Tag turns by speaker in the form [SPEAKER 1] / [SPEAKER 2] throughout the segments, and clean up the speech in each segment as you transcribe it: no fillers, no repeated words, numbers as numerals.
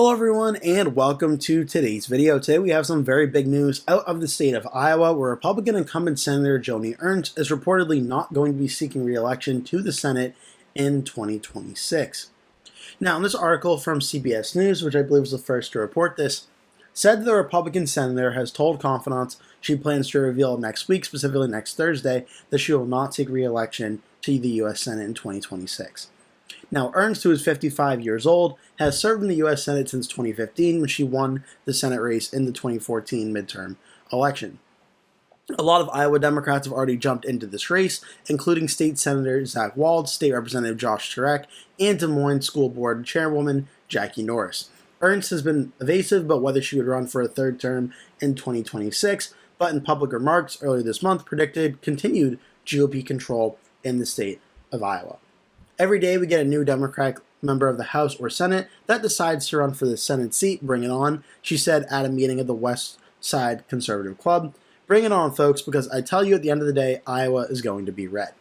[SPEAKER 1] Hello everyone and welcome to today's video. Today we have some very big news out of the state of Iowa where Republican incumbent Senator Joni Ernst is reportedly not going to be seeking re-election to the Senate in 2026. Now in this article from CBS News, which I believe was the first to report this, said the Republican senator has told confidants she plans to reveal next week, specifically next Thursday, that she will not seek re-election to the U.S. Senate in 2026. Now, Ernst, who is 55 years old, has served in the U.S. Senate since 2015 when she won the Senate race in the 2014 midterm election. A lot of Iowa Democrats have already jumped into this race, including State Senator Zach Wald, State Representative Josh Turek, and Des Moines School Board Chairwoman Jackie Norris. Ernst has been evasive about whether she would run for a third term in 2026, but in public remarks earlier this month predicted continued GOP control in the state of Iowa. Every day we get a new Democratic member of the House or Senate that decides to run for the Senate seat. Bring it on, she said at a meeting of the West Side Conservative Club. Bring it on, folks, because I tell you at the end of the day, Iowa is going to be red.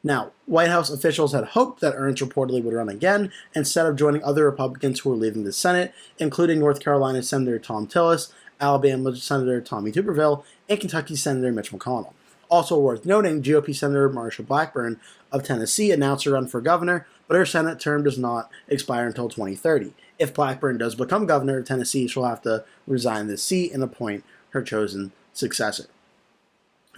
[SPEAKER 1] Now, White House officials had hoped that Ernst reportedly would run again instead of joining other Republicans who were leaving the Senate, including North Carolina Senator Tom Tillis, Alabama Senator Tommy Tuberville, and Kentucky Senator Mitch McConnell. Also worth noting, GOP Senator Marsha Blackburn of Tennessee announced her run for governor, but her Senate term does not expire until 2030. If Blackburn does become governor of Tennessee, she'll have to resign this seat and appoint her chosen successor.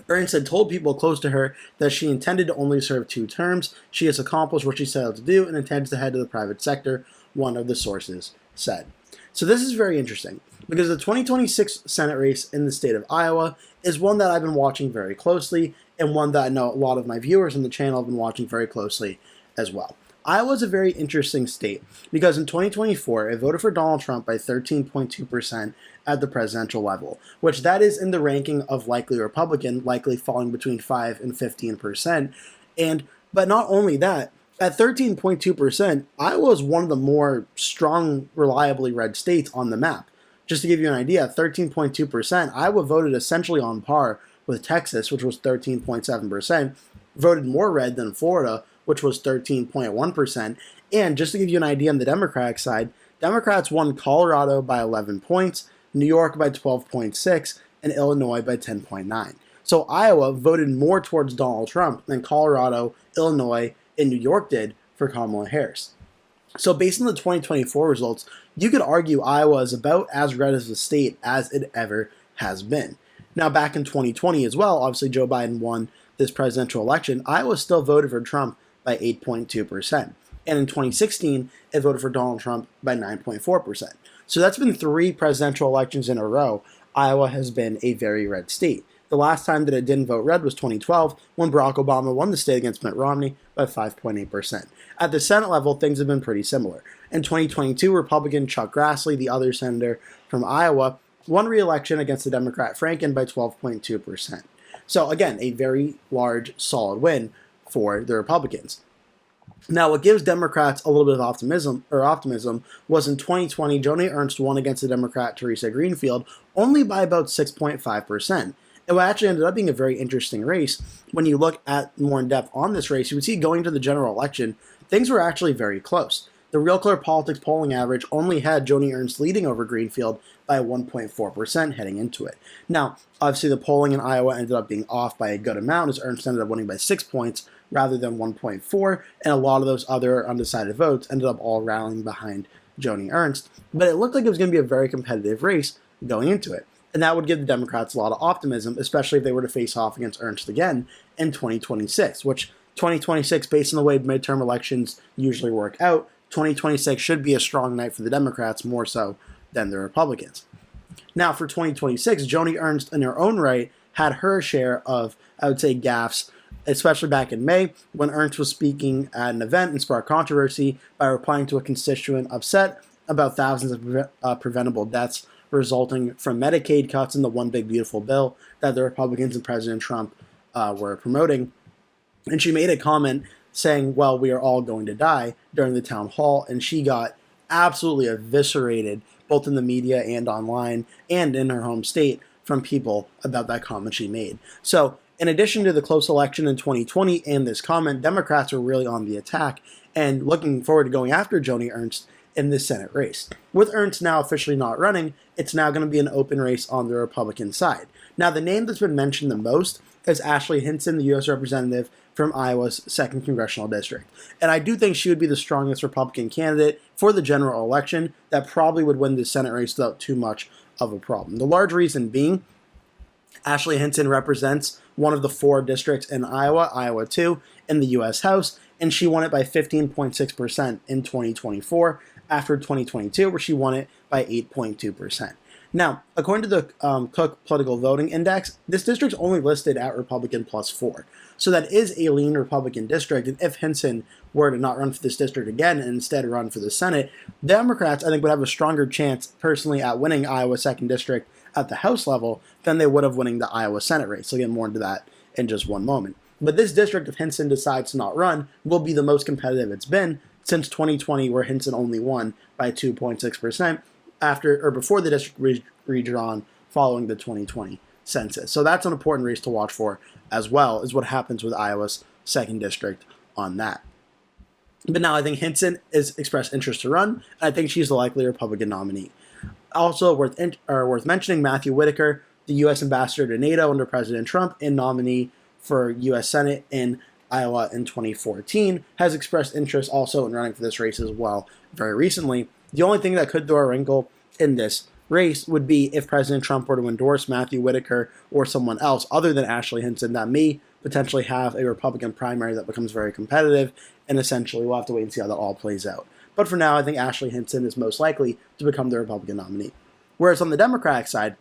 [SPEAKER 1] Ernst had told people close to her that she intended to only serve 2 terms. She has accomplished what she set out to do and intends to head to the private sector, one of the sources said. So this is very interesting, because the 2026 Senate race in the state of Iowa is one that I've been watching very closely, and one that I know a lot of my viewers on the channel have been watching very closely as well. Iowa is a very interesting state, because in 2024, it voted for Donald Trump by 13.2% at the presidential level, which that is in the ranking of likely Republican, likely falling between 5 and 15%. But not only that, at 13.2%, Iowa is one of the more strong, reliably red states on the map. Just to give you an idea, 13.2%, Iowa voted essentially on par with Texas, which was 13.7%, voted more red than Florida, which was 13.1%, and just to give you an idea on the Democratic side, Democrats won Colorado by 11 points, New York by 12.6, and Illinois by 10.9. So Iowa voted more towards Donald Trump than Colorado, Illinois, and New York did for Kamala Harris. So based on the 2024 results, you could argue Iowa is about as red as a state as it ever has been. Now back in 2020 as well, obviously Joe Biden won this presidential election, Iowa still voted for Trump by 8.2%. And in 2016, it voted for Donald Trump by 9.4%. So that's been 3 presidential elections in a row. Iowa has been a very red state. The last time that it didn't vote red was 2012, when Barack Obama won the state against Mitt Romney by 5.8%. At the Senate level, things have been pretty similar. In 2022, Republican Chuck Grassley, the other senator from Iowa, won re-election against the Democrat Franken by 12.2%. So again, a very large, solid win for the Republicans. Now, what gives Democrats a little bit of optimism was in 2020, Joni Ernst won against the Democrat Teresa Greenfield only by about 6.5%. It actually ended up being a very interesting race. When you look at more in depth on this race, you would see going to the general election, things were actually very close. The Real Clear Politics polling average only had Joni Ernst leading over Greenfield by 1.4% heading into it. Now, obviously the polling in Iowa ended up being off by a good amount, as Ernst ended up winning by 6 points rather than 1.4, and a lot of those other undecided votes ended up all rallying behind Joni Ernst. But it looked like it was going to be a very competitive race going into it. And that would give the Democrats a lot of optimism, especially if they were to face off against Ernst again in 2026, which 2026, based on the way midterm elections usually work out, 2026 should be a strong night for the Democrats, more so than the Republicans. Now, for 2026, Joni Ernst, in her own right, had her share of, I would say, gaffes, especially back in May, when Ernst was speaking at an event and sparked controversy by replying to a constituent upset about thousands of preventable deaths resulting from Medicaid cuts in the One Big Beautiful Bill that the Republicans and President Trump were promoting. And she made a comment saying, well, we are all going to die during the town hall, and she got absolutely eviscerated both in the media and online and in her home state from people about that comment she made. So in addition to the close election in 2020 and this comment, Democrats were really on the attack and looking forward to going after Joni Ernst in the Senate race. With Ernst now officially not running, it's now going to be an open race on the Republican side. Now, the name that's been mentioned the most is Ashley Hinson, the U.S. representative from Iowa's 2nd Congressional District. And I do think she would be the strongest Republican candidate for the general election that probably would win the Senate race without too much of a problem. The large reason being, Ashley Hinson represents one of the 4 districts in Iowa, Iowa 2, in the U.S. House, and she won it by 15.6% in 2024 after 2022, where she won it by 8.2%. Now, according to the Cook Political Voting Index, this district's only listed at Republican +4. So that is a lean Republican district, and if Hinson were to not run for this district again and instead run for the Senate, Democrats, I think, would have a stronger chance, personally, at winning Iowa's 2nd district at the House level than they would have winning the Iowa Senate race. So I'll get more into that in just one moment. But this district, if Hinson decides to not run, will be the most competitive it's been since 2020, where Hinson only won by 2.6% after or before the district redrawn following the 2020 census. So that's an important race to watch for, as well as what happens with Iowa's 2nd district on that. But now I think Hinson has expressed interest to run, and I think she's the likely Republican nominee. Also worth mentioning, Matthew Whitaker, the U.S. ambassador to NATO under President Trump and nominee for U.S. Senate in Iowa in 2014, has expressed interest also in running for this race as well very recently. The only thing that could throw a wrinkle in this race would be if President Trump were to endorse Matthew Whitaker or someone else other than Ashley Hinson that may potentially have a Republican primary that becomes very competitive, and essentially we'll have to wait and see how that all plays out. But for now, I think Ashley Hinson is most likely to become the Republican nominee. Whereas on the Democratic side,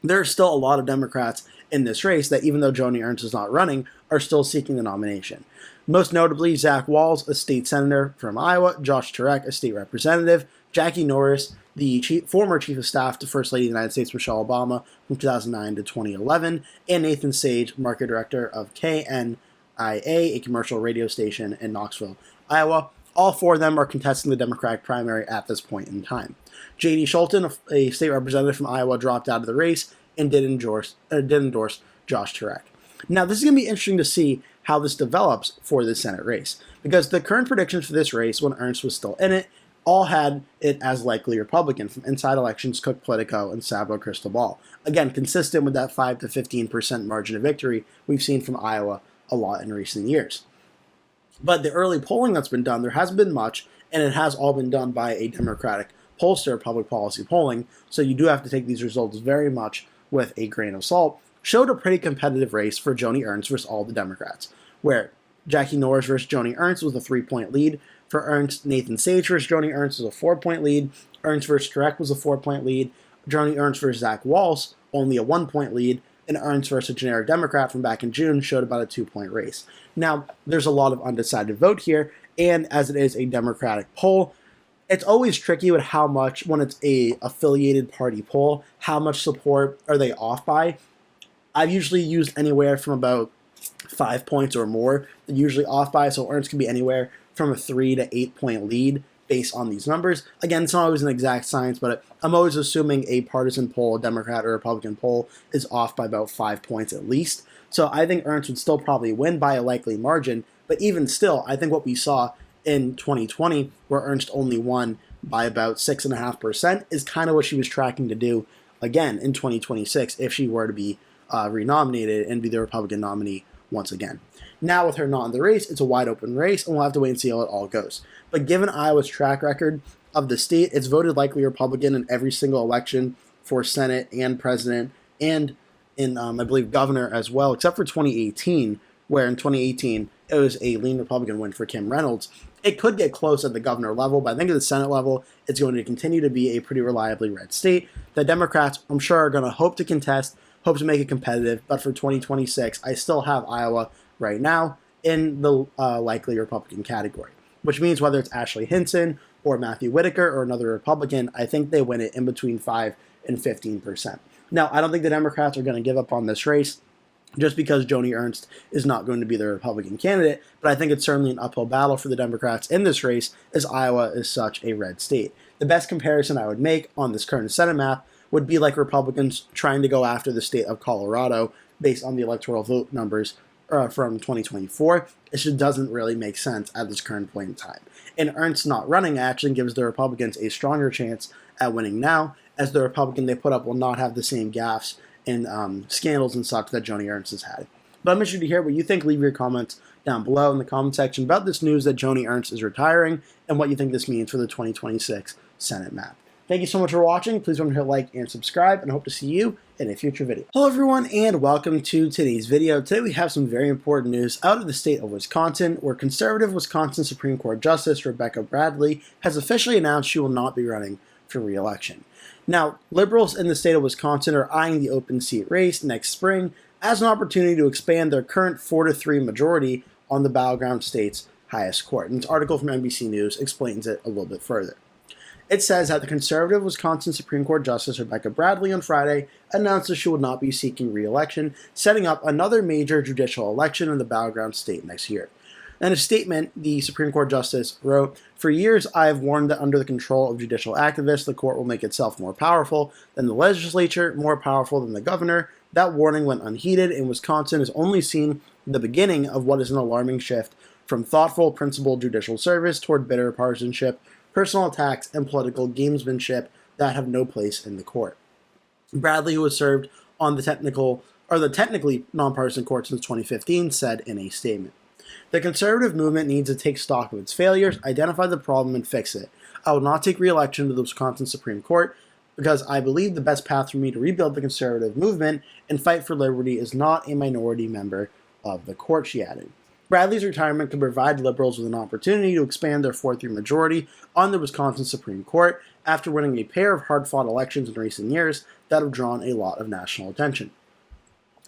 [SPEAKER 1] there are still a lot of Democrats in this race that, even though Joni Ernst is not running, are still seeking the nomination. Most notably, Zach Walz, a state senator from Iowa, Josh Turek, a state representative, Jackie Norris, the former chief of staff to First Lady of the United States Michelle Obama from 2009 to 2011, and Nathan Sage, market director of KNIA, a commercial radio station in Knoxville, Iowa. All 4 of them are contesting the Democratic primary at this point in time. J.D. Scholten, a state representative from Iowa, dropped out of the race and did endorse Josh Turek. Now, this is going to be interesting to see how this develops for the Senate race, because the current predictions for this race, when Ernst was still in it, all had it as likely Republican from Inside Elections, Cook Politico, and Sabo Crystal Ball. Again, consistent with that 5 to 15% margin of victory we've seen from Iowa a lot in recent years. But the early polling that's been done, there hasn't been much, and it has all been done by a Democratic pollster, public policy polling, so you do have to take these results very much with a grain of salt, showed a pretty competitive race for Joni Ernst versus all the Democrats, where Jackie Norris versus Joni Ernst was a 3-point lead. For Ernst, Nathan Sage versus Joni Ernst was a 4-point lead. Ernst versus Turek was a 4-point lead. Joni Ernst versus Zach Walz, only a 1-point lead. And Ernst versus a generic Democrat from back in June showed about a 2-point race. Now, there's a lot of undecided vote here, and as it is a Democratic poll, it's always tricky with how much, when it's a affiliated party poll, how much support are they off by. I've usually used anywhere from about 5 points or more. They're usually off by, so Ernst can be anywhere from a 3 to 8-point lead based on these numbers. Again, it's not always an exact science, but I'm always assuming a partisan poll, a Democrat or Republican poll, is off by about 5 points at least. So I think Ernst would still probably win by a likely margin, but even still, I think what we saw in 2020, where Ernst only won by about 6.5%, is kind of what she was tracking to do again in 2026 if she were to be renominated and be the Republican nominee once again. Now, with her not in the race, it's a wide open race, and we'll have to wait and see how it all goes. But given Iowa's track record of the state, it's voted likely Republican in every single election for Senate and President, and in, I believe, governor as well, except for 2018, where in 2018 it was a lean Republican win for Kim Reynolds. It could get close at the governor level, but I think at the Senate level, it's going to continue to be a pretty reliably red state. The Democrats, I'm sure, are going to hope to contest, hope to make it competitive, but for 2026, I still have Iowa right now in the likely Republican category, which means whether it's Ashley Hinson or Matthew Whitaker or another Republican, I think they win it in between 5 and 15%. Now, I don't think the Democrats are going to give up on this race just because Joni Ernst is not going to be the Republican candidate, but I think it's certainly an uphill battle for the Democrats in this race as Iowa is such a red state. The best comparison I would make on this current Senate map would be like Republicans trying to go after the state of Colorado based on the electoral vote numbers from 2024. It just doesn't really make sense at this current point in time. And Ernst not running actually gives the Republicans a stronger chance at winning now, as the Republican they put up will not have the same gaffes and scandals and such that Joni Ernst has had. But I'm interested to hear what you think. Leave your comments down below in the comment section about this news that Joni Ernst is retiring and what you think this means for the 2026 Senate map. Thank you so much for watching. Please remember to like and subscribe, and I hope to see you in a future video. Hello everyone, and welcome to today's video. Today we have some very important news out of the state of Wisconsin, where conservative Wisconsin Supreme Court Justice Rebecca Bradley has officially announced she will not be running for re-election. Now, liberals in the state of Wisconsin are eyeing the open seat race next spring as an opportunity to expand their current 4-3 majority on the battleground state's highest court. And this article from NBC News explains it a little bit further. It says that the conservative Wisconsin Supreme Court Justice Rebecca Bradley on Friday announced that she would not be seeking re-election, setting up another major judicial election in the battleground state next year. In a statement, the Supreme Court Justice wrote, "For years, I have warned that under the control of judicial activists, the court will make itself more powerful than the legislature, more powerful than the governor. That warning went unheeded, and Wisconsin has only seen the beginning of what is an alarming shift from thoughtful, principled judicial service toward bitter partisanship, personal attacks, and political gamesmanship that have no place in the court." Bradley, who has served on the technically nonpartisan court since 2015, said in a statement, "The conservative movement needs to take stock of its failures, identify the problem, and fix it. I will not take re-election to the Wisconsin Supreme Court because I believe the best path for me to rebuild the conservative movement and fight for liberty is not a minority member of the court," she added. Bradley's retirement could provide liberals with an opportunity to expand their 4-3 majority on the Wisconsin Supreme Court after winning a pair of hard-fought elections in recent years that have drawn a lot of national attention.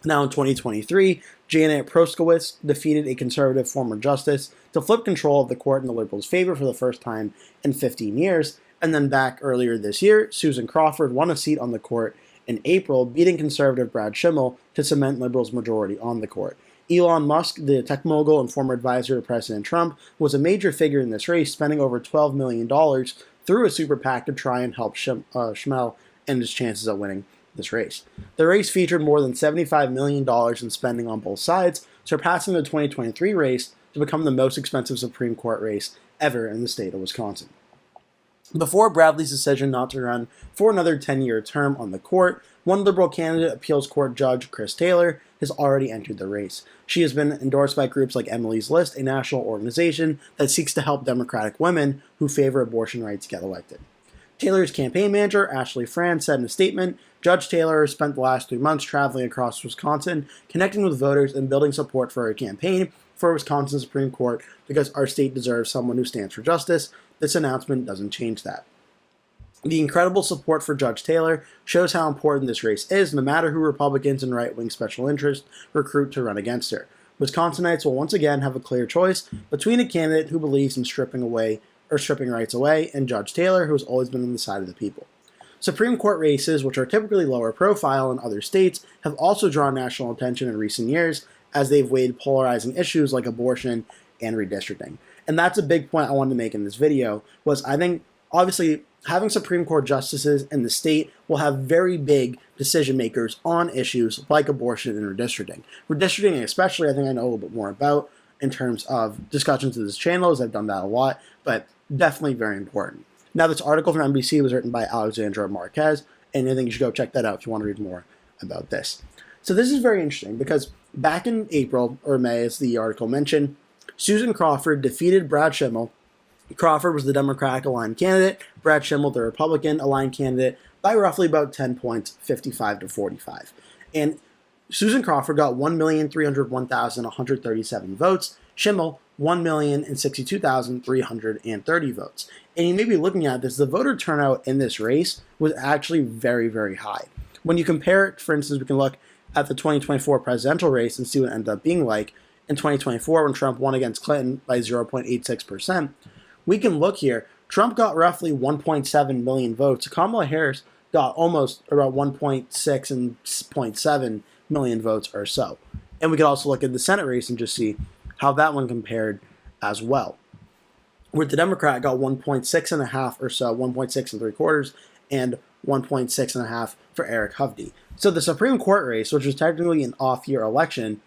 [SPEAKER 1] Now in 2023, Janet Proskowitz defeated a conservative former justice to flip control of the court in the liberals' favor for the first time in 15 years, and then back earlier this year, Susan Crawford won a seat on the court in April, beating conservative Brad Schimmel to cement liberals' majority on the court. Elon Musk, the tech mogul and former advisor to President Trump, was a major figure in this race, spending over $12 million through a super PAC to try and help Schimmel and his chances of winning this race. The race featured more than $75 million in spending on both sides, surpassing the 2023 race to become the most expensive Supreme Court race ever in the state of Wisconsin. Before Bradley's decision not to run for another 10-year term on the court, one liberal candidate, appeals court judge Chris Taylor, has already entered the race. She has been endorsed by groups like Emily's List, a national organization that seeks to help Democratic women who favor abortion rights get elected. Taylor's campaign manager, Ashley Franz, said in a statement, "Judge Taylor has spent the last 3 months traveling across Wisconsin, connecting with voters and building support for her campaign for Wisconsin Supreme Court because our state deserves someone who stands for justice. This announcement doesn't change that." The incredible support for Judge Taylor shows how important this race is, no matter who Republicans and right-wing special interests recruit to run against her. Wisconsinites will once again have a clear choice between a candidate who believes in stripping rights away and Judge Taylor, who has always been on the side of the people. Supreme Court races, which are typically lower profile in other states, have also drawn national attention in recent years as they've weighed polarizing issues like abortion and redistricting. And that's a big point I wanted to make in this video, was I think, obviously, having Supreme Court justices in the state will have very big decision makers on issues like abortion and redistricting. Redistricting especially, I think I know a little bit more about in terms of discussions to this channel, as I've done that a lot, but definitely very important. Now, this article from NBC was written by Alexandra Marquez, and I think you should go check that out if you want to read more about this. So this is very interesting because back in April, or May, as the article mentioned, Susan Crawford defeated Brad Schimmel. Crawford was the Democratic-aligned candidate, Brad Schimmel the Republican-aligned candidate, by roughly about 10 points, 55 to 45. And Susan Crawford got 1,301,137 votes, Schimmel 1,062,330 votes. And you may be looking at this, the voter turnout in this race was actually very, very high. When you compare it, for instance, we can look at the 2024 presidential race and see what it ended up being like. In 2024, when Trump won against Clinton by 0.86%, we can look here. Trump got roughly 1.7 million votes. Kamala Harris got almost about 1.6 and 0.7 million votes or so. And we could also look at the Senate race and just see how that one compared as well, where the Democrat got 1.6 and a half or so, 1.6 and 3/4, and 1.6 and a half for Eric Hovde. So the Supreme Court race, which was technically an off-year election,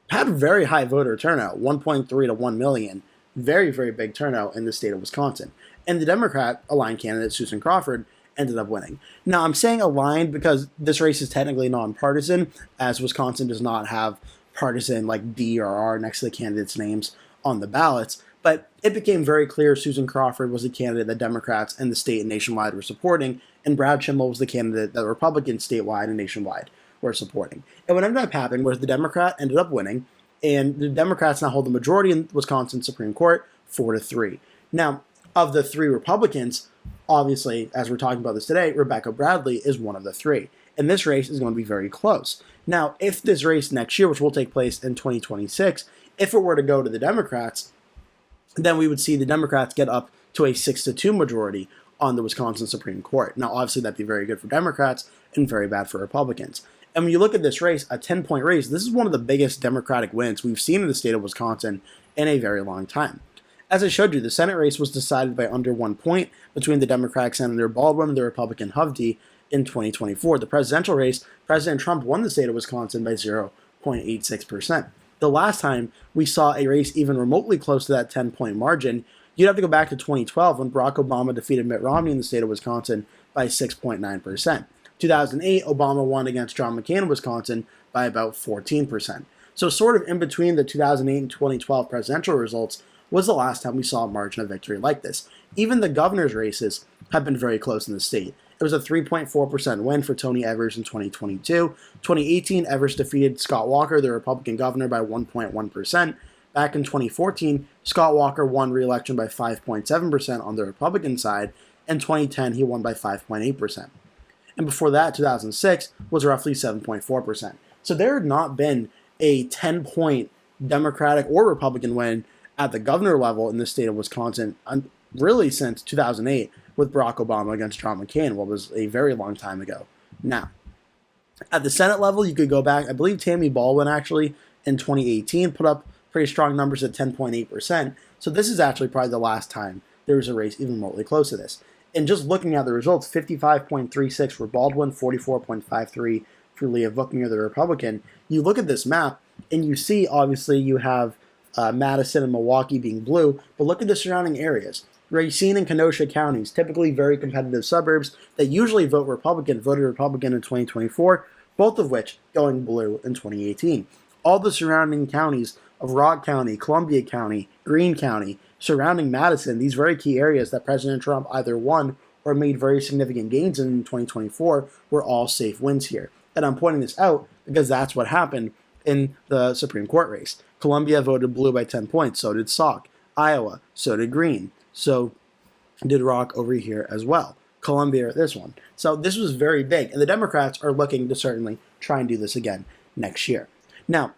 [SPEAKER 1] had very high voter turnout, 1.3 to 1 million. Very, very big turnout in the state of Wisconsin. And the Democrat aligned candidate, Susan Crawford, ended up winning. Now, I'm saying aligned because this race is technically nonpartisan, as Wisconsin does not have partisan like D or R next to the candidates' names on the ballots. But it became very clear Susan Crawford was the candidate that Democrats and the state and nationwide were supporting, and Brad Schimel was the candidate that Republicans statewide and nationwide were supporting. And what ended up happening was the Democrat ended up winning, and the Democrats now hold the majority in Wisconsin Supreme Court, 4-3. Now, of the three Republicans, obviously, as we're talking about this today, Rebecca Bradley is one of the three. And this race is going to be very close. Now, if this race next year, which will take place in 2026, if it were to go to the Democrats, then we would see the Democrats get up to a 6-2 majority on the Wisconsin Supreme Court. Now, obviously, that'd be very good for Democrats and very bad for Republicans. And when you look at this race, a 10-point race, this is one of the biggest Democratic wins we've seen in the state of Wisconsin in a very long time. As I showed you, the Senate race was decided by under 1 point between the Democratic Senator Baldwin and the Republican Hovde in 2024. The presidential race, President Trump won the state of Wisconsin by 0.86%. The last time we saw a race even remotely close to that 10-point margin, you'd have to go back to 2012 when Barack Obama defeated Mitt Romney in the state of Wisconsin by 6.9%. 2008, Obama won against John McCain in Wisconsin by about 14%. So sort of in between the 2008 and 2012 presidential results was the last time we saw a margin of victory like this. Even the governor's races have been very close in the state. It was a 3.4% win for Tony Evers in 2022. 2018, Evers defeated Scott Walker, the Republican governor, by 1.1%. Back in 2014, Scott Walker won re-election by 5.7% on the Republican side. In 2010, he won by 5.8%. And before that, 2006, was roughly 7.4%. So there had not been a 10-point Democratic or Republican win at the governor level in the state of Wisconsin really since 2008 with Barack Obama against John McCain, what was a very long time ago. Now, at the Senate level, you could go back, I believe Tammy Baldwin actually in 2018 put up pretty strong numbers at 10.8%. So this is actually probably the last time there was a race even remotely close to this. And just looking at the results, 55.36 for Baldwin, 44.53 for Leah Vukmir, the Republican. You look at this map, and you see, obviously, you have Madison and Milwaukee being blue, but look at the surrounding areas. Racine and Kenosha counties, typically very competitive suburbs that usually voted Republican in 2024, both of which going blue in 2018. All the surrounding counties of Rock County, Columbia County, Greene County, surrounding Madison, these very key areas that President Trump either won or made very significant gains in 2024, were all safe wins here. And I'm pointing this out because that's what happened in the Supreme Court race. Columbia voted blue by 10 points, so did Sauk. Iowa, so did Greene. So did Rock over here as well. Columbia, this one. So this was very big, and the Democrats are looking to certainly try and do this again next year. Now,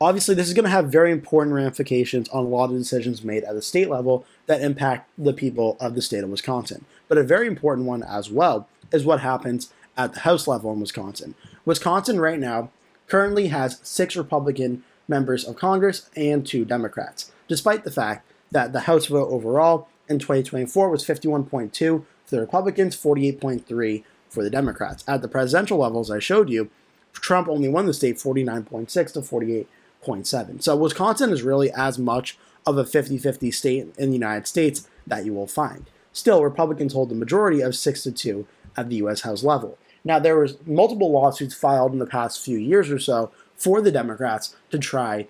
[SPEAKER 1] obviously, this is going to have very important ramifications on a lot of decisions made at the state level that impact the people of the state of Wisconsin. But a very important one as well is what happens at the House level in Wisconsin. Wisconsin right now currently has 6 Republican members of Congress and 2 Democrats, despite the fact that the House vote overall in 2024 was 51.2 for the Republicans, 48.3 for the Democrats. At the presidential levels I showed you, Trump only won the state 49.6 to 48.7. So Wisconsin is really as much of a 50-50 state in the United States that you will find. Still, Republicans hold the majority of 6-2 at the U.S. House level. Now, there was multiple lawsuits filed in the past few years or so for the Democrats to try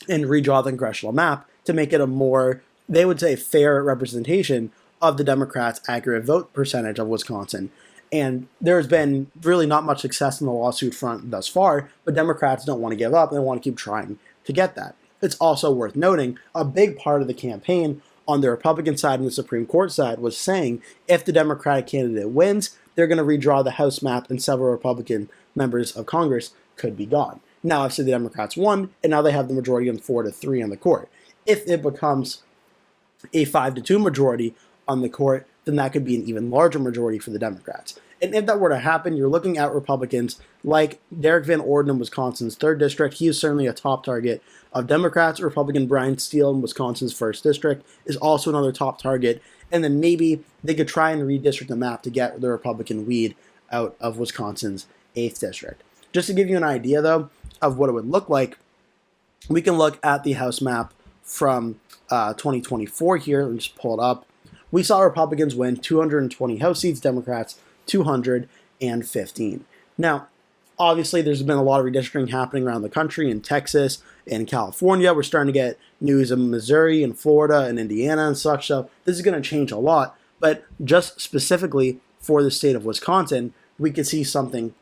[SPEAKER 1] and redraw the congressional map to make it a more, they would say, fair representation of the Democrats' accurate vote percentage of Wisconsin. And there's been really not much success in the lawsuit front thus far, but Democrats don't want to give up. They want to keep trying to get that. It's also worth noting a big part of the campaign on the Republican side and the Supreme Court side was saying if the Democratic candidate wins, they're going to redraw the House map and several Republican members of Congress could be gone. Now, obviously, the Democrats won, and now they have the majority on 4-3 on the court. If it becomes a 5-2 majority on the court, then that could be an even larger majority for the Democrats. And if that were to happen, you're looking at Republicans like Derek Van Orden in Wisconsin's 3rd District. He is certainly a top target of Democrats. Republican Brian Steele in Wisconsin's 1st District is also another top target. And then maybe they could try and redistrict the map to get the Republican weed out of Wisconsin's 8th District. Just to give you an idea, though, of what it would look like, We can look at the House map from 2024 here. Let me just pull it up. We saw Republicans win 220 House seats, Democrats 215. Now, obviously, there's been a lot of redistricting happening around the country in Texas and California. We're starting to get news in Missouri and Florida and Indiana and such. So this is going to change a lot. But just specifically for the state of Wisconsin, we could see something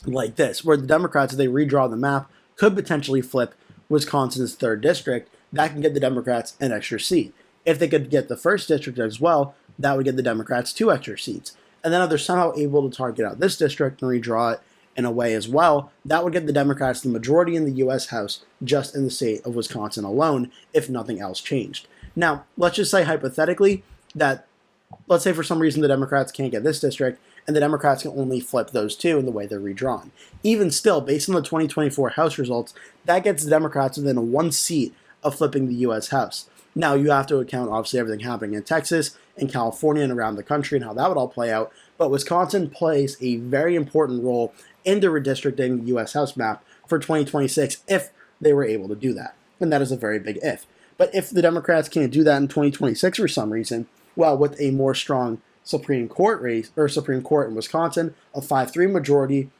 [SPEAKER 1] like this, where the Democrats, if they redraw the map, could potentially flip Wisconsin's 3rd district. That can get the Democrats an extra seat. If they could get the 1st district as well, that would get the Democrats 2 extra seats. And then if they're somehow able to target out this district and redraw it in a way as well, that would get the Democrats the majority in the U.S. House just in the state of Wisconsin alone, if nothing else changed. Now, let's just say hypothetically that, let's say for some reason the Democrats can't get this district, and the Democrats can only flip those 2 in the way they're redrawn. Even still, based on the 2024 House results, that gets the Democrats within 1 seat of flipping the U.S. House. Now, you have to account, obviously, everything happening in Texas and California and around the country and how that would all play out, but Wisconsin plays a very important role in the redistricting U.S. House map for 2026 if they were able to do that. And that is a very big if. But if the Democrats can't do that in 2026 for some reason, well, with a more strong Supreme Court race, or Supreme Court in Wisconsin, a 5-3 majority,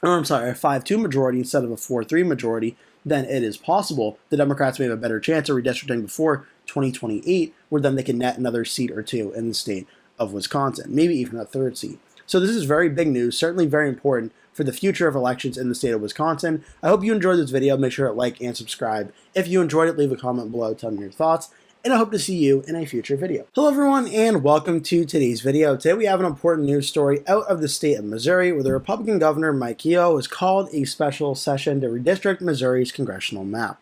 [SPEAKER 1] or I'm sorry, a 5-2 majority instead of a 4-3 majority, then it is possible the Democrats may have a better chance of redistricting before 2028, where then they can net another seat or 2 in the state of Wisconsin, maybe even a 3rd seat. So this is very big news, certainly very important for the future of elections in the state of Wisconsin. I hope you enjoyed this video. Make sure to like and subscribe. If you enjoyed it, leave a comment below telling me your thoughts, and I hope to see you in a future video. Hello everyone, and welcome to today's video. Today we have an important news story out of the state of Missouri, where the Republican governor Mike Keogh has called a special session to redistrict Missouri's congressional map.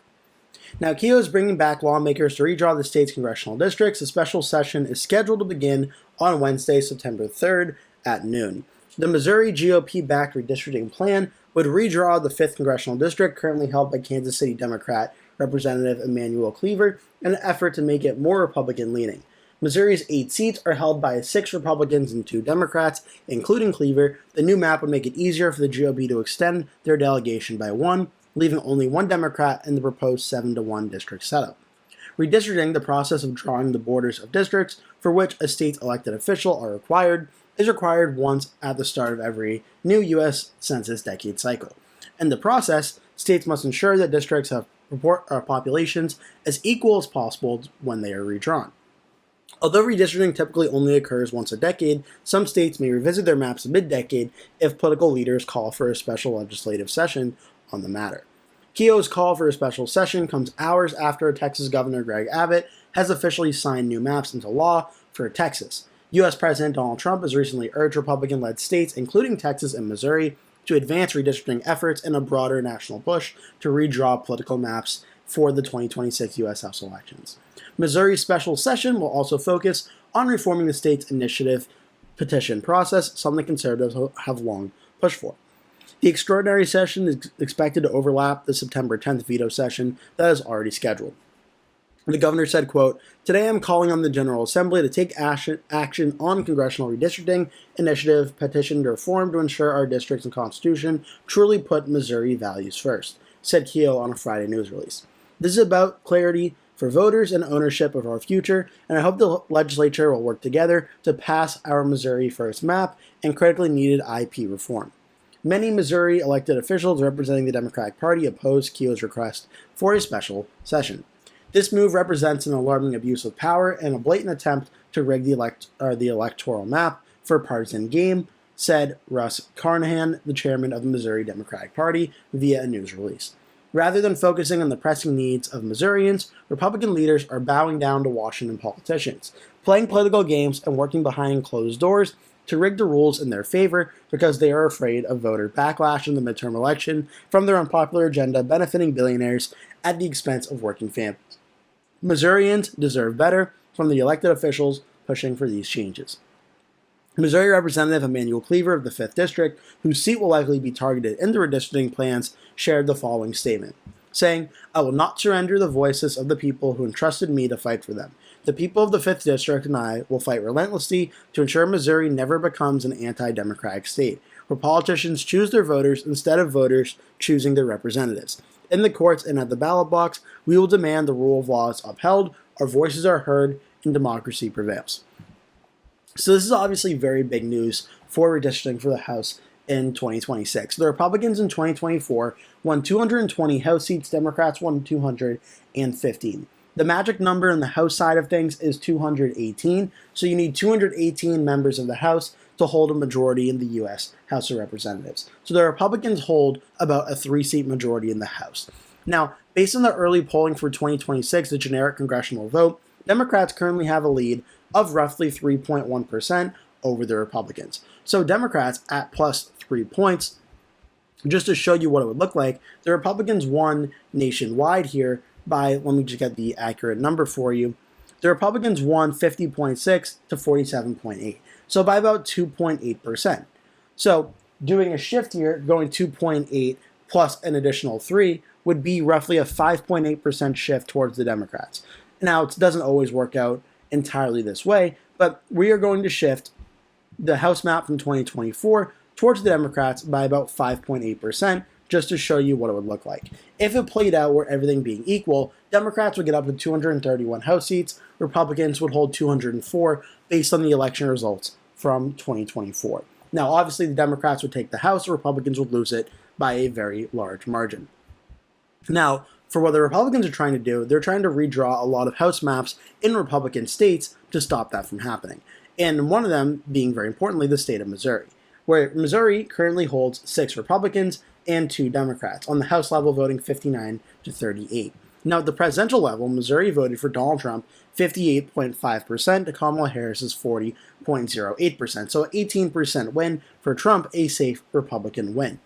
[SPEAKER 1] Now, Keogh is bringing back lawmakers to redraw the state's congressional districts. The special session is scheduled to begin on Wednesday, September 3rd at noon. The Missouri GOP-backed redistricting plan would redraw the 5th congressional district, currently held by Kansas City Democrat Representative Emanuel Cleaver, in an effort to make it more Republican-leaning. Missouri's 8 seats are held by 6 Republicans and 2 Democrats, including Cleaver. The new map would make it easier for the GOP to extend their delegation by 1, leaving only 1 Democrat in the proposed 7-1 district setup. Redistricting, the process of drawing the borders of districts for which a state's elected official are required, is required once at the start of every new U.S. Census decade cycle. In the process, states must ensure that districts have populations as equal as possible when they are redrawn. Although redistricting typically only occurs once a decade, some states may revisit their maps mid-decade if political leaders call for a special legislative session on the matter. Keogh's call for a special session comes hours after Texas Governor Greg Abbott has officially signed new maps into law for Texas. U.S. President Donald Trump has recently urged Republican-led states, including Texas and Missouri, to advance redistricting efforts in a broader national push to redraw political maps for the 2026 U.S. House elections. Missouri's special session will also focus on reforming the state's initiative petition process, something conservatives have long pushed for. The extraordinary session is expected to overlap the September 10th veto session that is already scheduled. The governor said, quote, "Today I'm calling on the General Assembly to take action on congressional redistricting initiative petition to reform to ensure our districts and Constitution truly put Missouri values first," said Keogh on a Friday news release. "This is about clarity for voters and ownership of our future, and I hope the legislature will work together to pass our Missouri First map and critically needed IP reform." Many Missouri elected officials representing the Democratic Party opposed Keogh's request for a special session. This move represents an alarming abuse of power and a blatant attempt to rig the electoral map for a partisan game, said Russ Carnahan, the chairman of the Missouri Democratic Party, via a news release. Rather than focusing on the pressing needs of Missourians, Republican leaders are bowing down to Washington politicians, playing political games and working behind closed doors to rig the rules in their favor because they are afraid of voter backlash in the midterm election from their unpopular agenda benefiting billionaires at the expense of working families. Missourians deserve better from the elected officials pushing for these changes. Missouri Representative Emanuel Cleaver of the 5th District, whose seat will likely be targeted in the redistricting plans, shared the following statement, saying, "I will not surrender the voices of the people who entrusted me to fight for them. The people of the 5th District and I will fight relentlessly to ensure Missouri never becomes an anti-democratic state, where politicians choose their voters instead of voters choosing their representatives. In the courts and at the ballot box, we will demand the rule of law is upheld, our voices are heard, and democracy prevails. So this is obviously very big news for redistricting for the House in 2026. The Republicans in 2024 won 220 House seats, Democrats won 215. The magic number in the House side of things is 218, so you need 218 members of the House to hold a majority in the U.S. House of Representatives. So the Republicans hold about a 3-seat majority in the House. Now, based on the early polling for 2026, the generic congressional vote, Democrats currently have a lead of roughly 3.1% over the Republicans. So Democrats at plus 3 points. Just to show you what it would look like, the Republicans won nationwide here by, let me just get the accurate number for you. The Republicans won 50.6 to 47.8. So by about 2.8%. So doing a shift here, going 2.8 plus an additional 3 would be roughly a 5.8% shift towards the Democrats. Now, it doesn't always work out entirely this way, but we are going to shift the House map from 2024 towards the Democrats by about 5.8%, just to show you what it would look like. If it played out where everything being equal, Democrats would get up to 231 House seats, Republicans would hold 204 based on the election results from 2024. Now, obviously, the Democrats would take the House, Republicans would lose it by a very large margin. Now, for what the Republicans are trying to do, they're trying to redraw a lot of House maps in Republican states to stop that from happening. And one of them being, very importantly, the state of Missouri, where Missouri currently holds 6 Republicans and 2 Democrats, on the House level voting 59 to 38. Now, at the presidential level, Missouri voted for Donald Trump 58.5% to Kamala Harris's 40.08%, so an 18% win for Trump, a safe Republican win.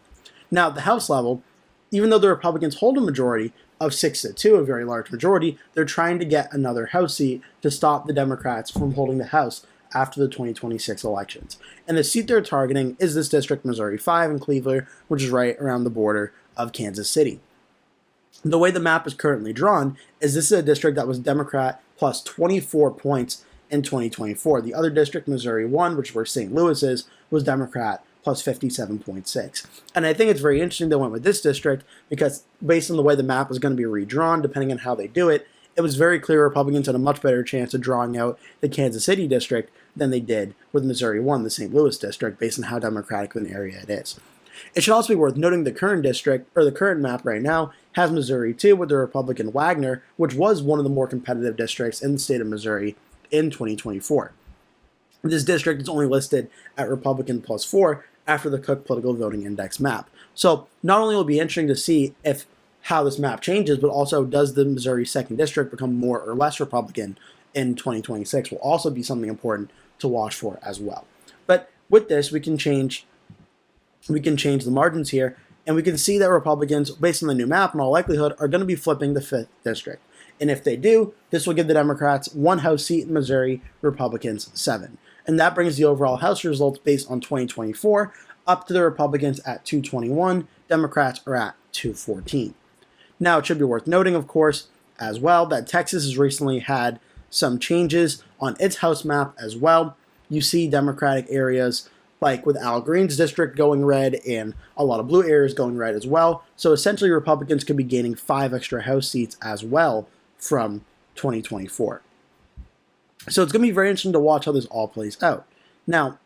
[SPEAKER 1] Now, at the House level, even though the Republicans hold a majority of 6-2, a very large majority, they're trying to get another House seat to stop the Democrats from holding the House after the 2026 elections. And the seat they're targeting is this district, Missouri 5 in Cleveland, which is right around the border of Kansas City. The way the map is currently drawn is this is a district that was Democrat plus 24 points in 2024. The other district, Missouri 1, which is where St. Louis is, was Democrat plus 57.6. And I think it's very interesting they went with this district because based on the way the map is going to be redrawn, depending on how they do it, it was very clear Republicans had a much better chance of drawing out the Kansas City district than they did with Missouri 1, the St. Louis district, based on how democratic of an area it is. It should also be worth noting the current district, or the current map right now, has Missouri 2 with the Republican Wagner, which was one of the more competitive districts in the state of Missouri in 2024. This district is only listed at Republican plus 4 after the Cook Political Voting Index map. So not only will it be interesting to see how this map changes, but also does the Missouri 2nd District become more or less Republican in 2026 will also be something important to watch for as well. But with this, we can change the margins here, and we can see that Republicans, based on the new map, in all likelihood, are going to be flipping the 5th District. And if they do, this will give the Democrats 1 House seat in Missouri, Republicans 7. And that brings the overall House results based on 2024 up to the Republicans at 221, Democrats are at 214. Now, it should be worth noting, of course, as well, that Texas has recently had some changes on its House map as well. You see Democratic areas like with Al Green's district going red and a lot of blue areas going red as well. So essentially, Republicans could be gaining 5 extra House seats as well from 2024. So it's going to be very interesting to watch how this all plays out. Now,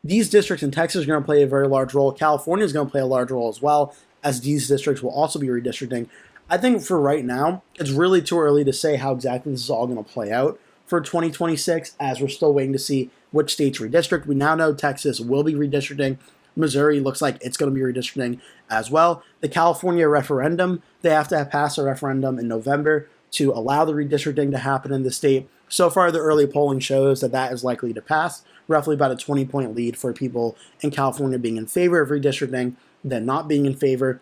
[SPEAKER 1] these districts in Texas are going to play a very large role. California is going to play a large role as well, as these districts will also be redistricting. I think for right now, it's really too early to say how exactly this is all going to play out for 2026, as we're still waiting to see which states redistrict. We now know Texas will be redistricting. Missouri looks like it's going to be redistricting as well. The California referendum, they have to pass a referendum in November to allow the redistricting to happen in the state. So far, the early polling shows that that is likely to pass, roughly about a 20-point lead for people in California being in favor of redistricting than not being in favor.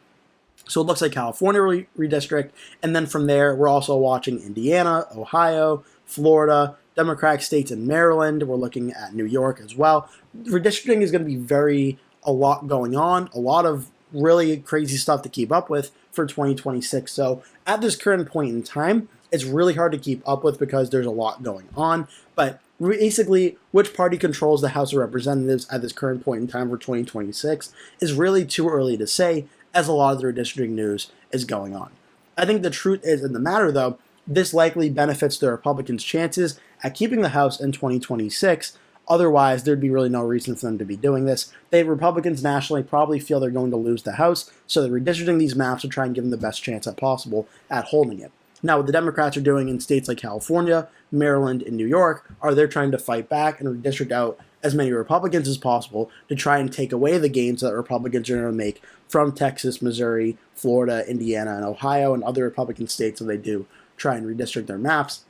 [SPEAKER 1] So it looks like California will redistrict, and then from there, we're also watching Indiana, Ohio, Florida, Democratic states in Maryland. We're looking at New York as well. Redistricting is going to be a lot going on, a lot of really crazy stuff to keep up with for 2026. So at this current point in time, it's really hard to keep up with because there's a lot going on. But basically, which party controls the House of Representatives at this current point in time for 2026 is really too early to say, as a lot of the redistricting news is going on. I think the truth is in the matter, though, this likely benefits the Republicans' chances at keeping the House in 2026. Otherwise, there'd be really no reason for them to be doing this. Republicans nationally probably feel they're going to lose the House, so they're redistricting these maps to try and give them the best chance possible at holding it. Now, what the Democrats are doing in states like California, Maryland, and New York are they're trying to fight back and redistrict out as many Republicans as possible to try and take away the gains that Republicans are going to make from Texas, Missouri, Florida, Indiana, and Ohio, and other Republican states that they do try and redistrict their maps.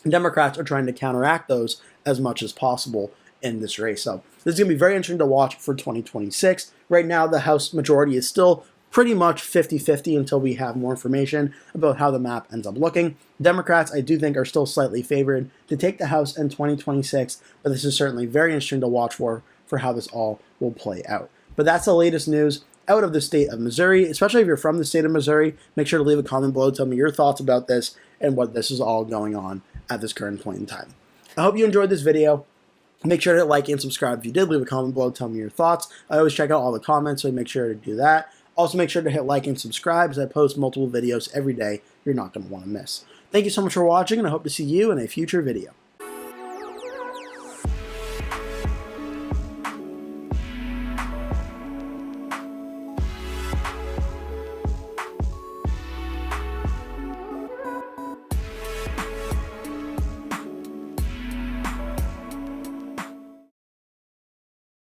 [SPEAKER 1] Democrats are trying to counteract those as much as possible in this race. So this is going to be very interesting to watch for 2026. Right now, the House majority is still pretty much 50-50 until we have more information about how the map ends up looking. Democrats, I do think, are still slightly favored to take the House in 2026, but this is certainly very interesting to watch for how this all will play out. But that's the latest news out of the state of Missouri. Especially if you're from the state of Missouri, make sure to leave a comment below, tell me your thoughts about this and what this is all going on at this current point in time. I hope you enjoyed this video. Make sure to like and subscribe if you did. Leave a comment below, tell me your thoughts. I always check out all the comments, so make sure to do that. Also, make sure to hit like and subscribe as I post multiple videos every day you're not going to want to miss. Thank you so much for watching, and I hope to see you in a future video.